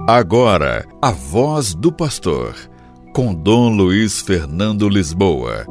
Agora, a voz do pastor, com Dom Luiz Fernando Lisboa.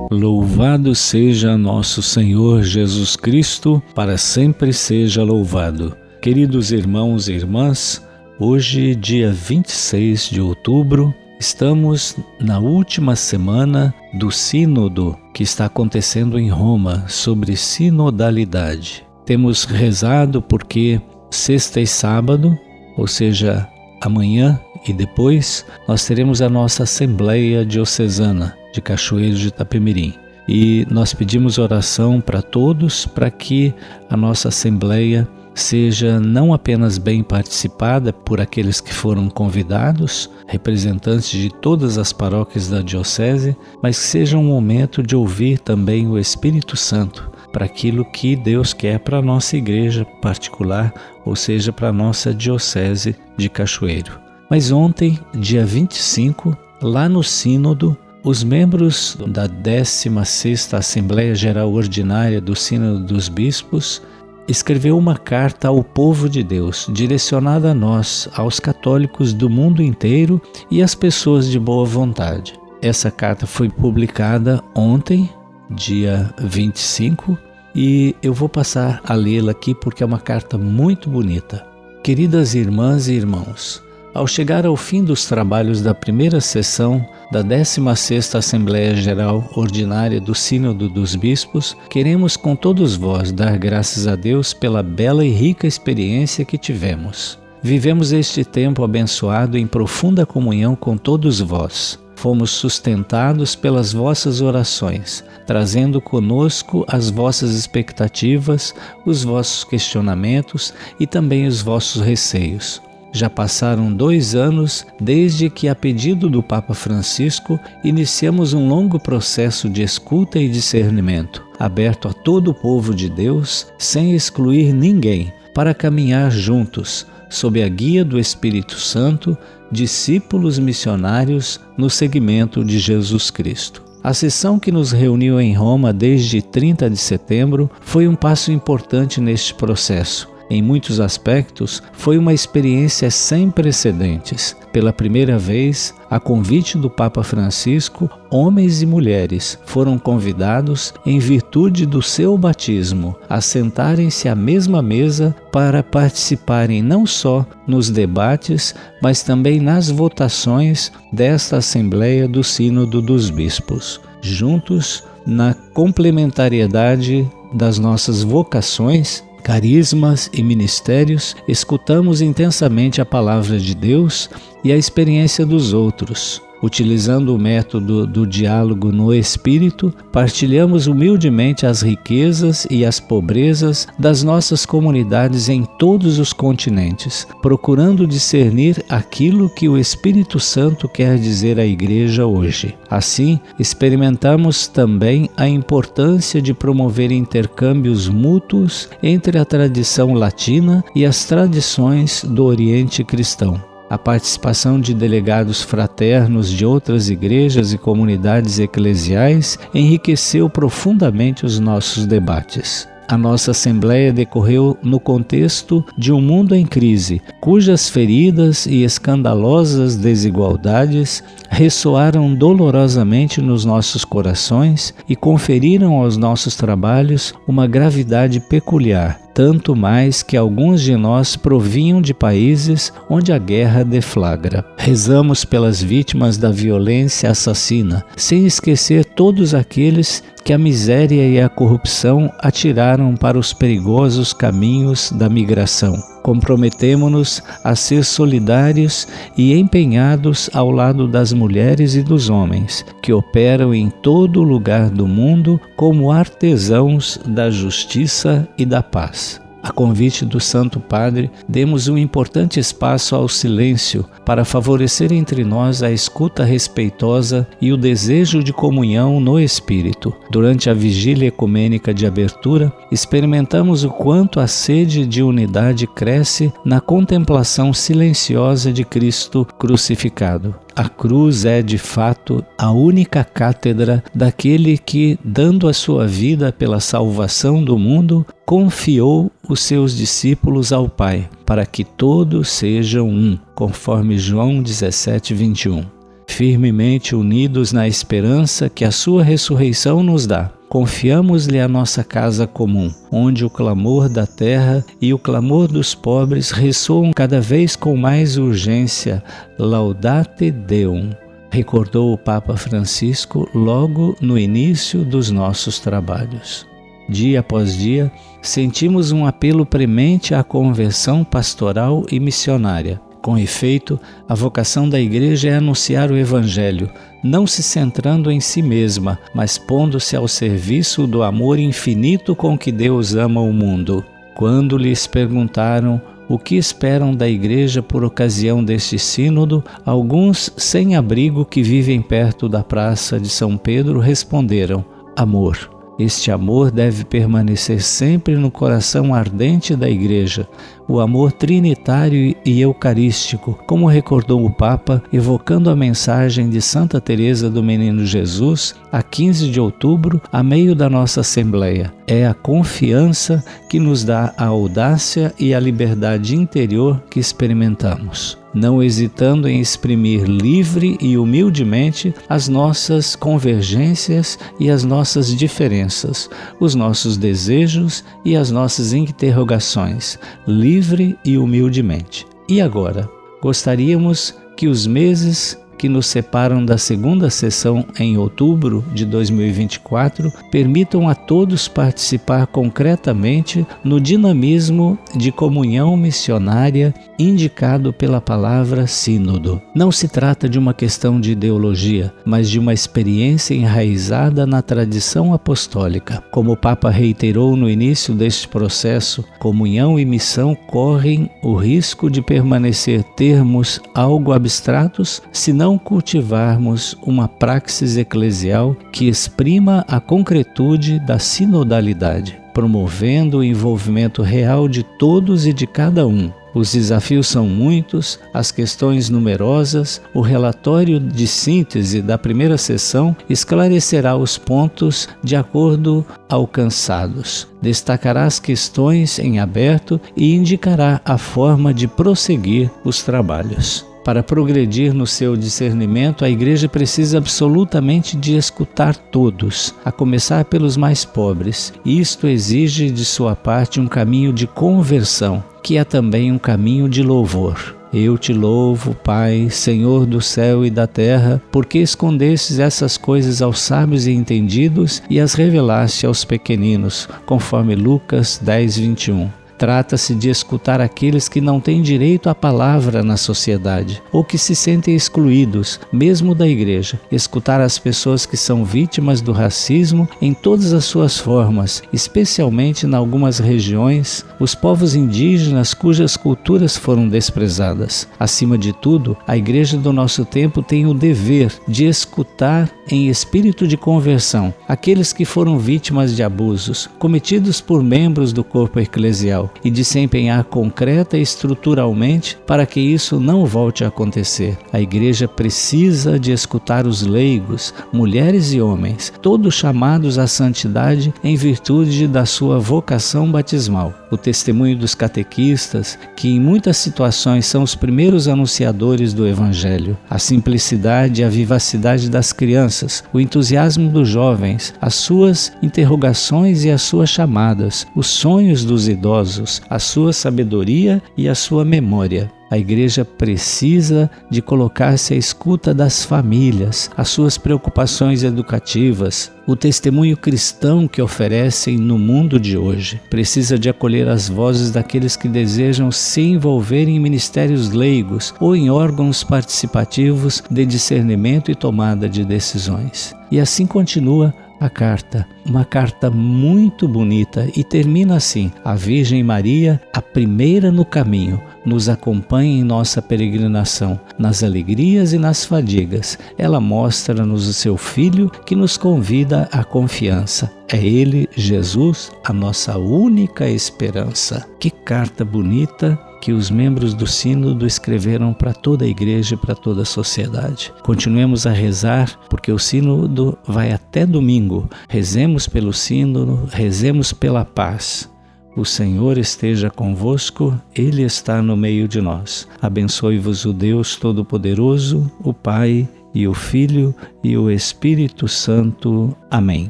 Louvado seja nosso Senhor Jesus Cristo, para sempre seja louvado. Queridos irmãos e irmãs, hoje, dia 26 de outubro, estamos na última semana do sínodo que está acontecendo em Roma, sobre sinodalidade. Temos rezado porque sexta e sábado, ou seja, amanhã e depois, nós teremos a nossa Assembleia Diocesana de Cachoeiro de Itapemirim. E nós pedimos oração para todos, para que a nossa Assembleia seja não apenas bem participada por aqueles que foram convidados, representantes de todas as paróquias da Diocese, mas que seja um momento de ouvir também o Espírito Santo para aquilo que Deus quer para a nossa igreja particular, ou seja, para a nossa Diocese de Cachoeiro. Mas ontem, dia 25, lá no Sínodo, os membros da 16ª Assembleia Geral Ordinária do Sínodo dos Bispos escreveu uma carta ao povo de Deus, direcionada a nós, aos católicos do mundo inteiro e às pessoas de boa vontade. Essa carta foi publicada ontem, dia 25, e eu vou passar a lê-la aqui porque é uma carta muito bonita. Queridas irmãs e irmãos, ao chegar ao fim dos trabalhos da primeira sessão da 16ª Assembleia Geral Ordinária do Sínodo dos Bispos, queremos com todos vós dar graças a Deus pela bela e rica experiência que tivemos. Vivemos este tempo abençoado em profunda comunhão com todos vós. Fomos sustentados pelas vossas orações, trazendo conosco as vossas expectativas, os vossos questionamentos e também os vossos receios. Já passaram 2 anos desde que, a pedido do Papa Francisco, iniciamos um longo processo de escuta e discernimento, aberto a todo o povo de Deus, sem excluir ninguém, para caminhar juntos, sob a guia do Espírito Santo, discípulos missionários no seguimento de Jesus Cristo. A sessão que nos reuniu em Roma desde 30 de setembro foi um passo importante neste processo. Em muitos aspectos, foi uma experiência sem precedentes. Pela primeira vez, a convite do Papa Francisco, homens e mulheres foram convidados, em virtude do seu batismo, a sentarem-se à mesma mesa para participarem não só nos debates, mas também nas votações desta Assembleia do Sínodo dos Bispos. Juntos, na complementariedade das nossas vocações, carismas e ministérios, escutamos intensamente a palavra de Deus e a experiência dos outros. Utilizando o método do diálogo no Espírito, partilhamos humildemente as riquezas e as pobrezas das nossas comunidades em todos os continentes, procurando discernir aquilo que o Espírito Santo quer dizer à Igreja hoje. Assim, experimentamos também a importância de promover intercâmbios mútuos entre a tradição latina e as tradições do Oriente cristão. A participação de delegados fraternos de outras igrejas e comunidades eclesiais enriqueceu profundamente os nossos debates. A nossa Assembleia decorreu no contexto de um mundo em crise, cujas feridas e escandalosas desigualdades ressoaram dolorosamente nos nossos corações e conferiram aos nossos trabalhos uma gravidade peculiar, tanto mais que alguns de nós provinham de países onde a guerra deflagra. Rezamos pelas vítimas da violência assassina, sem esquecer todos aqueles que a miséria e a corrupção atiraram para os perigosos caminhos da migração. Comprometemo-nos a ser solidários e empenhados ao lado das mulheres e dos homens, que operam em todo lugar do mundo como artesãos da justiça e da paz. A convite do Santo Padre, demos um importante espaço ao silêncio para favorecer entre nós a escuta respeitosa e o desejo de comunhão no Espírito. Durante a vigília ecumênica de abertura, experimentamos o quanto a sede de unidade cresce na contemplação silenciosa de Cristo crucificado. A cruz é, de fato, a única cátedra daquele que, dando a sua vida pela salvação do mundo, confiou os seus discípulos ao Pai, para que todos sejam um, conforme João 17:21. Firmemente unidos na esperança que a sua ressurreição nos dá, confiamos-lhe a nossa casa comum, onde o clamor da terra e o clamor dos pobres ressoam cada vez com mais urgência. Laudate Deum, recordou o Papa Francisco logo no início dos nossos trabalhos. Dia após dia, sentimos um apelo premente à conversão pastoral e missionária. Com efeito, a vocação da Igreja é anunciar o Evangelho, não se centrando em si mesma, mas pondo-se ao serviço do amor infinito com que Deus ama o mundo. Quando lhes perguntaram o que esperam da Igreja por ocasião deste sínodo, alguns sem-abrigo que vivem perto da Praça de São Pedro responderam: amor. Este amor deve permanecer sempre no coração ardente da Igreja, o amor trinitário e eucarístico, como recordou o Papa, evocando a mensagem de Santa Teresa do Menino Jesus, a 15 de outubro, a meio da nossa Assembleia. É a confiança que nos dá a audácia e a liberdade interior que experimentamos, não hesitando em exprimir livre e humildemente as nossas convergências e as nossas diferenças, os nossos desejos e as nossas interrogações, livre e humildemente. E agora, gostaríamos que os meses que nos separam da segunda sessão em outubro de 2024 permitam a todos participar concretamente no dinamismo de comunhão missionária indicado pela palavra sínodo. Não se trata de uma questão de ideologia, mas de uma experiência enraizada na tradição apostólica. Como o Papa reiterou no início deste processo, comunhão e missão correm o risco de permanecer termos algo abstratos se não cultivarmos uma praxis eclesial que exprima a concretude da sinodalidade, promovendo o envolvimento real de todos e de cada um. Os desafios são muitos, as questões numerosas. O relatório de síntese da primeira sessão esclarecerá os pontos de acordo alcançados, destacará as questões em aberto e indicará a forma de prosseguir os trabalhos. Para progredir no seu discernimento, a Igreja precisa absolutamente de escutar todos, a começar pelos mais pobres. Isto exige de sua parte um caminho de conversão, que é também um caminho de louvor. Eu te louvo, Pai, Senhor do céu e da terra, porque escondestes essas coisas aos sábios e entendidos e as revelaste aos pequeninos, conforme Lucas 10:21. Trata-se de escutar aqueles que não têm direito à palavra na sociedade, ou que se sentem excluídos, mesmo da Igreja. Escutar as pessoas que são vítimas do racismo em todas as suas formas, especialmente em algumas regiões, os povos indígenas cujas culturas foram desprezadas. Acima de tudo, a Igreja do nosso tempo tem o dever de escutar em espírito de conversão aqueles que foram vítimas de abusos cometidos por membros do corpo eclesial, e de se empenhar concreta e estruturalmente para que isso não volte a acontecer. A Igreja precisa de escutar os leigos, mulheres e homens, todos chamados à santidade em virtude da sua vocação batismal. O testemunho dos catequistas, que em muitas situações são os primeiros anunciadores do Evangelho, a simplicidade e a vivacidade das crianças, o entusiasmo dos jovens, as suas interrogações e as suas chamadas, os sonhos dos idosos, a sua sabedoria e a sua memória. A Igreja precisa de colocar-se à escuta das famílias, as suas preocupações educativas, o testemunho cristão que oferecem no mundo de hoje. Precisa de acolher as vozes daqueles que desejam se envolver em ministérios leigos ou em órgãos participativos de discernimento e tomada de decisões. E assim continua a carta, uma carta muito bonita, e termina assim: a Virgem Maria, a primeira no caminho, nos acompanha em nossa peregrinação, nas alegrias e nas fadigas. Ela mostra-nos o seu Filho que nos convida à confiança. É Ele, Jesus, a nossa única esperança. Que carta bonita, que os membros do Sínodo escreveram para toda a Igreja e para toda a sociedade. Continuemos a rezar, porque o Sínodo vai até domingo. Rezemos pelo Sínodo, rezemos pela paz. O Senhor esteja convosco, Ele está no meio de nós. Abençoe-vos o Deus Todo-Poderoso, o Pai e o Filho e o Espírito Santo. Amém.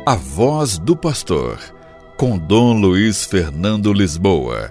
A Voz do Pastor, com Dom Luiz Fernando Lisboa.